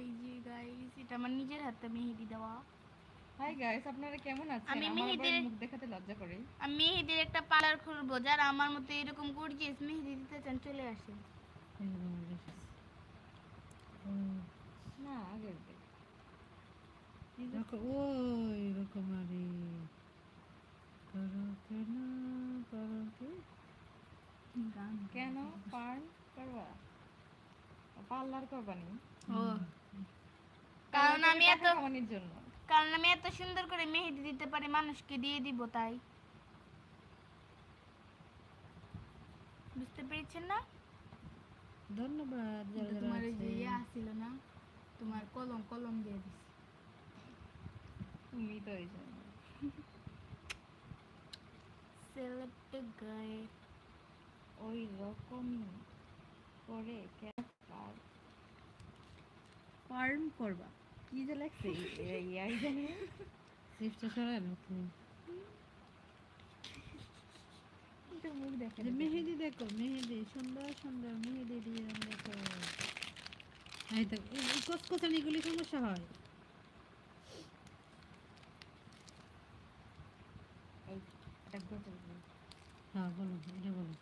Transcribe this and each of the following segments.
এই যে গাইস, এটা আমার নিজের হাতে মেহেদি দেওয়া। হাই গাইস, আপনারা কেমন আছেন? আমি আমার আবার মেহেদির মুখ দেখাতে লজ্জা করে। আমি মেহেদির একটা পার্লার খুলবো, যারা আমার মতো এরকম গর্জিয়াস মেহেদি দিতে চান চলে আসেন। না আগের দিন ওই রকমারি করো কেন করো কি কেন পার্ল করবা, পার্লার করবানি? ও কারণ আমি এত কামানির জন্য। কারণ আমি এত সুন্দর করে মেহেদি দিতে পারি, মানুষকে দিয়ে দিব, তাই। বুঝতে পেরেছেন না? ধন্যবাদ যারা যারা তোমার ওই যে আছেন। আসছিল না, তোমার কলম দিয়ে দিছি। তুমি তো এই জন্য সিলেক্ট গায়ে ওই রকমই করে পার্ম করবা। কি যে লাগছে এই জানি সিস্টার সরাই আপনি কিন্তু মুখ দেখে যে মেহেদি দেখো, মেহেদি সুন্দর সুন্দর মেহেদি দিয়ে দেখো। এই তো এই কচকচানিগুলি সমস্যা হয়। এই এটা গোটা হ্যাঁ বলো, এটা বলো।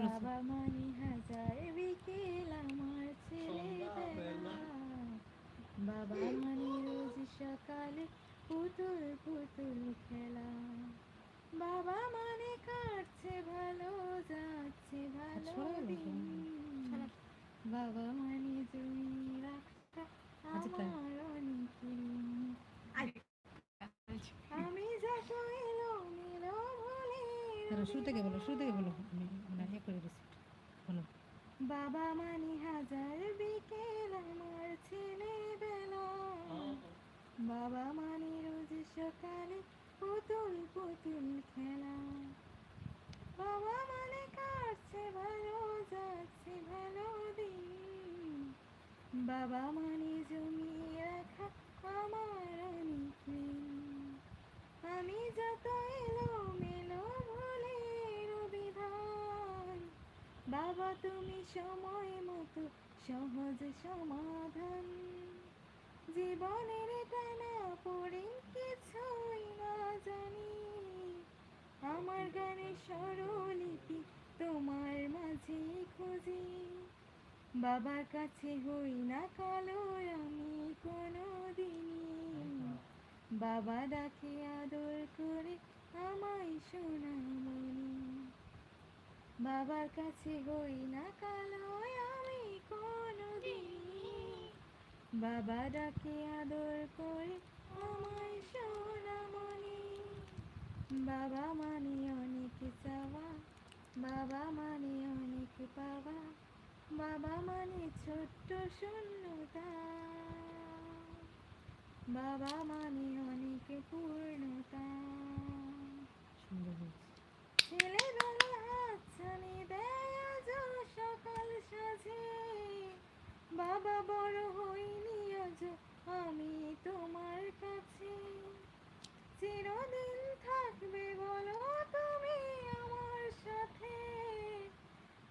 বাবা মানি হাজার বিকেল আমার ছেলেবেলা, বাবা মানি রোজ সকালে পুতুল পুতুল খেলা, বাবা মানে কাটছে ভালো যাচ্ছে ভালো দিন, বাবা মানে জমি রাখা আমার অনেক ঋণ। আমি যত এলো মেলো বলে শুরু থেকে বলো, শুরু থেকে বলো, মানে ইয়ে করে দিচ্ছি, বলো। বাবা মানি হাজার বিকেল আমার ছেলেবেলা, বাবা মানি রোজ সকালে পুতুল পুতুল খেলা, বাবা মানে কাটছে ভালো যাচ্ছে ভালো দিন, বাবা মানে জমিয়ে রাখা আমার অনেক ঋণ। আমি যত এলো মেলো ভুলের বিধান, বাবা তুমি সময় মতো সহজ সমাধান, জীবনের টানা পড়ে কিছুই না জানি, আমার গানের স্বরলিপি তোমার মাঝে খুঁজি, বাবার কাছে হই না কালো আমি কোনো দিনই, বাবা ডাকে আদর করে আমায় সোনামণি, বাবার কাছে হই না কালো আমি কোনো দিনই, বাবা ডাকে আদর করে আমায় সোনামণি, বাবা মানে অনেক চাওয়া, বাবা মানে অনেক পাওয়া, বাবা মানে ছোট্ট শূন্যতা, বাবা মানে অনেক পূর্ণতা, সুন্দর হয়েছে। ছেলেবেলা হাতছানি দেয় আজ সকাল সাজে, বাবা বড় হইনি আজ আমি তোমার কাছে, চিরদিন থাকবে বলো তুমি আমার সাথে,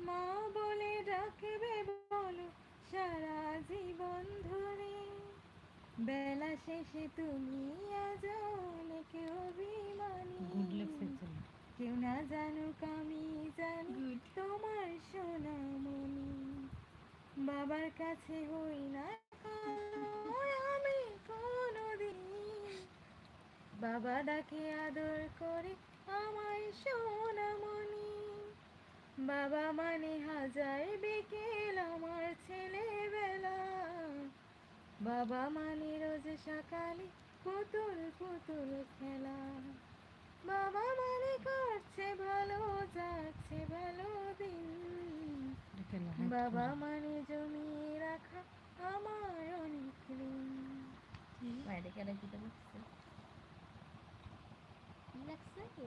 মা বলে ডাকবে বলো সারা জীবন ধরে, বেলা শেষে তুমি আজ অনেক অভিমানী, গুড লাগছে। কেউ না জানুক আমি জানি তোমার সোনামণি, বাবার কাছে হই না কালো আমি কোনোদিন, বাবা ডাকে আদর করে আমায় সোনামণি, বাবা মানে হাজার বিকেল আমার ছেলেবেলা, বাবা মানে রোজ সকালে পুতুল পুতুল খেলা, বাবা মানে করছে ভালো যাচ্ছে ভালো দিন, বাবা মানে জমিয়ে রাখা আমার অনেক ঋণ।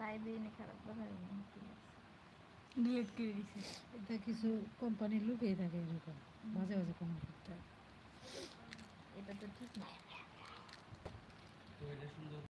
লাইব্রেরি খারাপ ডিলিট করে দিছি। এটা কিছু কোম্পানির লুকিয়ে থাকে এরকম মাঝে মাঝে কমেন্ট করতে হয়। এটা তো ঠিক না।